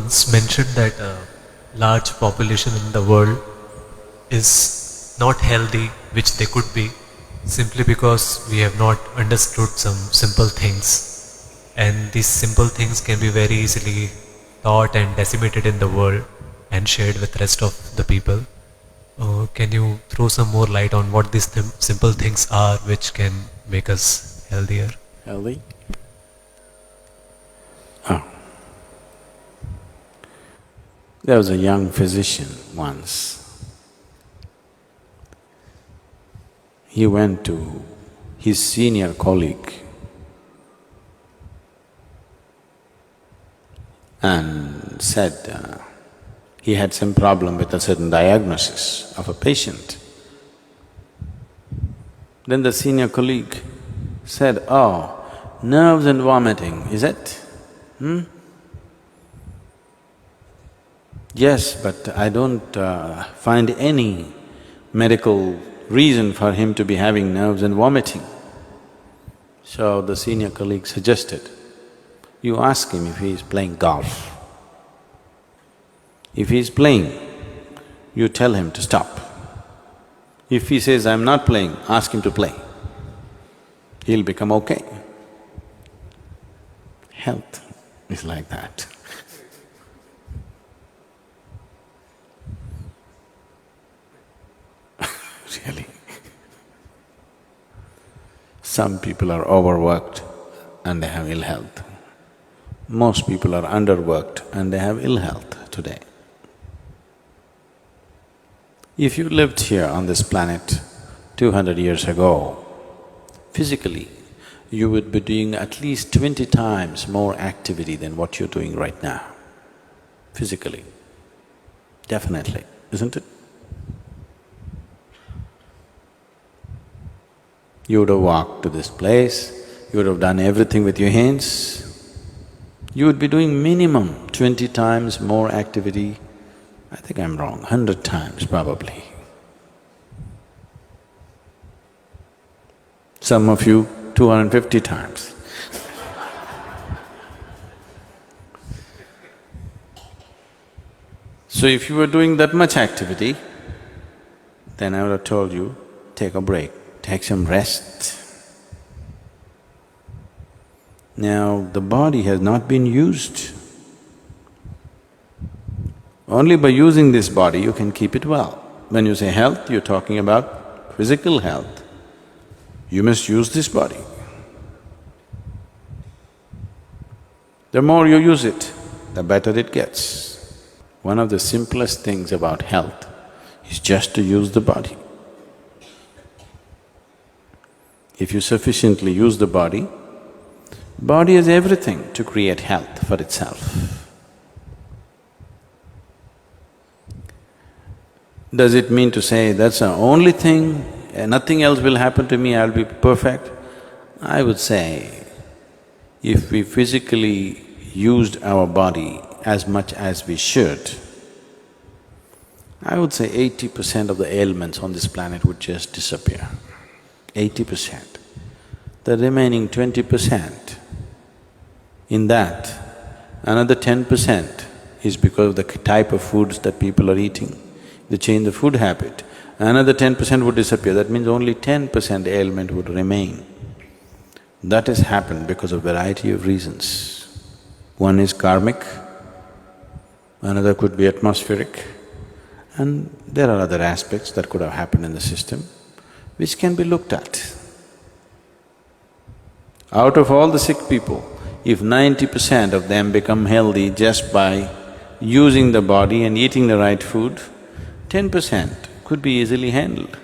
once mentioned that a large population in the world is not healthy, which they could be, simply because we have not understood some simple things. And these simple things can be very easily taught and disseminated in the world and shared with rest of the people. Can you throw some more light on what these simple things are which can make us healthier? Healthy? Oh. There was a young physician once. He went to his senior colleague and said he had some problem with a certain diagnosis of a patient. Then the senior colleague said, "Oh, nerves and vomiting, is it? Yes, but I don't find any medical reason for him to be having nerves and vomiting." So the senior colleague suggested, you ask him if he is playing golf. If he is playing, you tell him to stop. If he says, "I'm not playing," ask him to play. He'll become okay. Health is like that. Really. Some people are overworked and they have ill health. Most people are underworked and they have ill health today. If you lived here on this planet 200 years ago, physically, you would be doing at least 20 times more activity than what you're doing right now, physically. Definitely, isn't it? You would have walked to this place, you would have done everything with your hands. You would be doing minimum 20 times more activity. I think I'm wrong, 100 times probably. Some of you 250 times. So if you were doing that much activity, then I would have told you, take a break, take some rest. Now, the body has not been used. Only by using this body you can keep it well. When you say health, you're talking about physical health. You must use this body. The more you use it, the better it gets. One of the simplest things about health is just to use the body. If you sufficiently use the body has everything to create health for itself. Does it mean to say, that's the only thing, nothing else will happen to me, I'll be perfect? I would say, if we physically used our body as much as we should, I would say 80% of the ailments on this planet would just disappear, 80%. The remaining 20%, in that, another 10% is because of the type of foods that people are eating. They change the food habit, another 10% would disappear, that means only 10% ailment would remain. That has happened because of variety of reasons. One is karmic, another could be atmospheric, and there are other aspects that could have happened in the system which can be looked at. Out of all the sick people, if 90% of them become healthy just by using the body and eating the right food, 10% could be easily handled.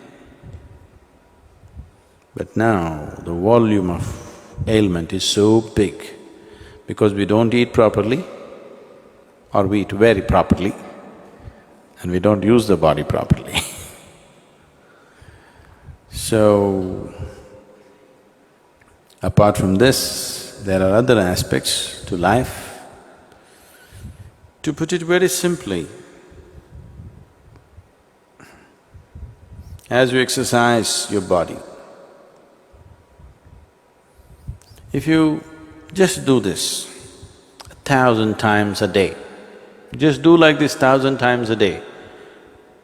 But now, the volume of ailment is so big because we don't eat properly or we eat very properly and we don't use the body properly. So, apart from this, there are other aspects to life. To put it very simply, as you exercise your body, if you just do this 1,000 times a day, Just do like this 1,000 times a day.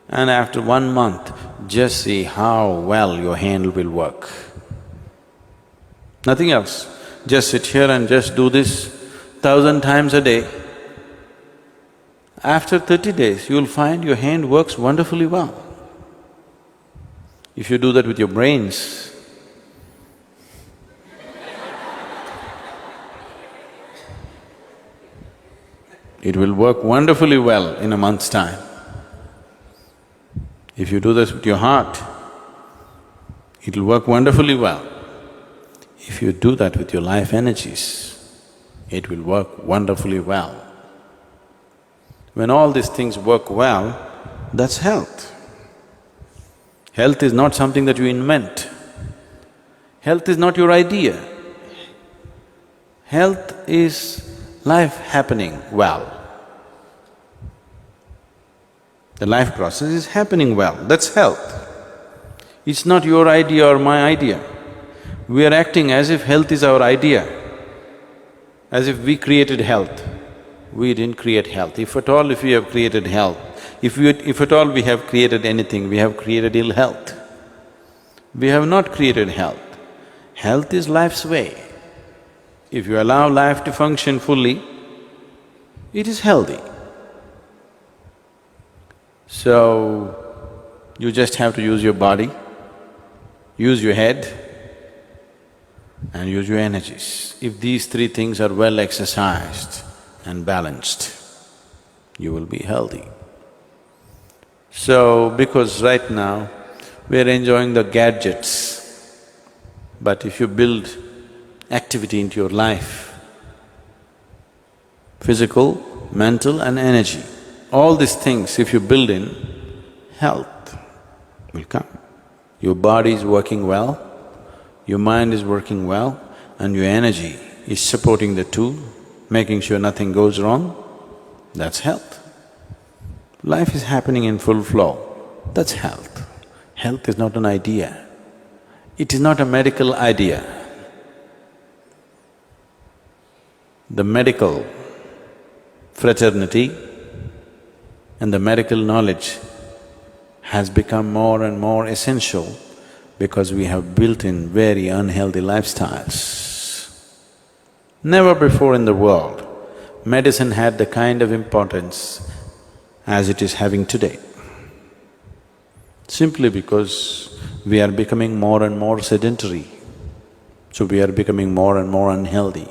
And after 1 month, just see how well your hand will work. Nothing else. Just sit here and just do this 1,000 times a day. After 30 days, you'll find your hand works wonderfully well. If you do that with your brains, it will work wonderfully well in a month's time. If you do this with your heart, it'll work wonderfully well. If you do that with your life energies, it will work wonderfully well. When all these things work well, that's health. Health is not something that you invent. Health is not your idea. Health is life happening well. The life process is happening well, that's health. It's not your idea or my idea. We are acting as if health is our idea, as if we created health. We didn't create health. If at all if we have created health, if at all we have created anything, we have created ill health. We have not created health. Health is life's way. If you allow life to function fully, it is healthy. So, you just have to use your body, use your head, and use your energies. If these three things are well exercised and balanced, you will be healthy. So, because right now we are enjoying the gadgets, but if you build activity into your life, physical, mental and energy, all these things if you build in, health will come. Your body is working well, your mind is working well, and your energy is supporting the two, making sure nothing goes wrong, that's health. Life is happening in full flow, that's health. Health is not an idea, it is not a medical idea. The medical fraternity and the medical knowledge has become more and more essential because we have built in very unhealthy lifestyles. Never before in the world, medicine had the kind of importance as it is having today. Simply because we are becoming more and more sedentary, so we are becoming more and more unhealthy.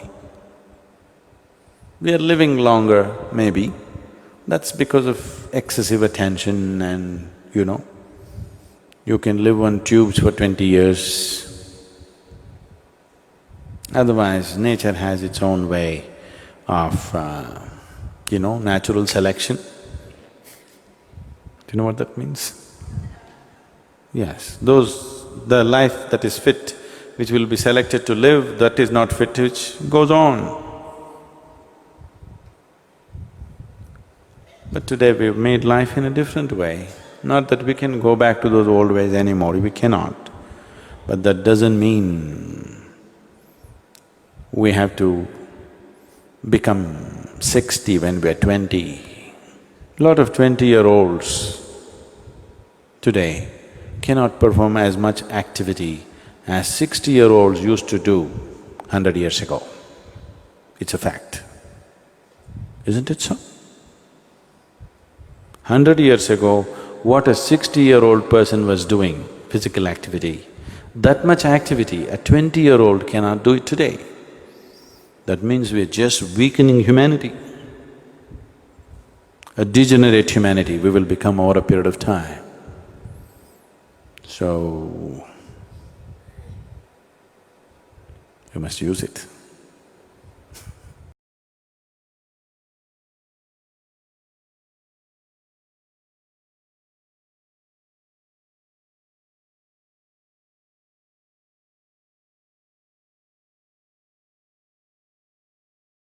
We are living longer, maybe, that's because of excessive attention and, you can live on tubes for 20 years. Otherwise, nature has its own way of, natural selection. Do you know what that means? Yes, the life that is fit, which will be selected to live, that is not fit, which goes on. But today we've made life in a different way. Not that we can go back to those old ways anymore, we cannot. But that doesn't mean we have to become 60 when we're 20. A lot of 20-year-olds today cannot perform as much activity as 60-year-olds used to do 100 years ago. It's a fact, isn't it so? 100 years ago, what a 60-year-old person was doing, physical activity, that much activity a 20-year-old cannot do it today. That means we're just weakening humanity. A degenerate humanity we will become over a period of time. So, you must use it.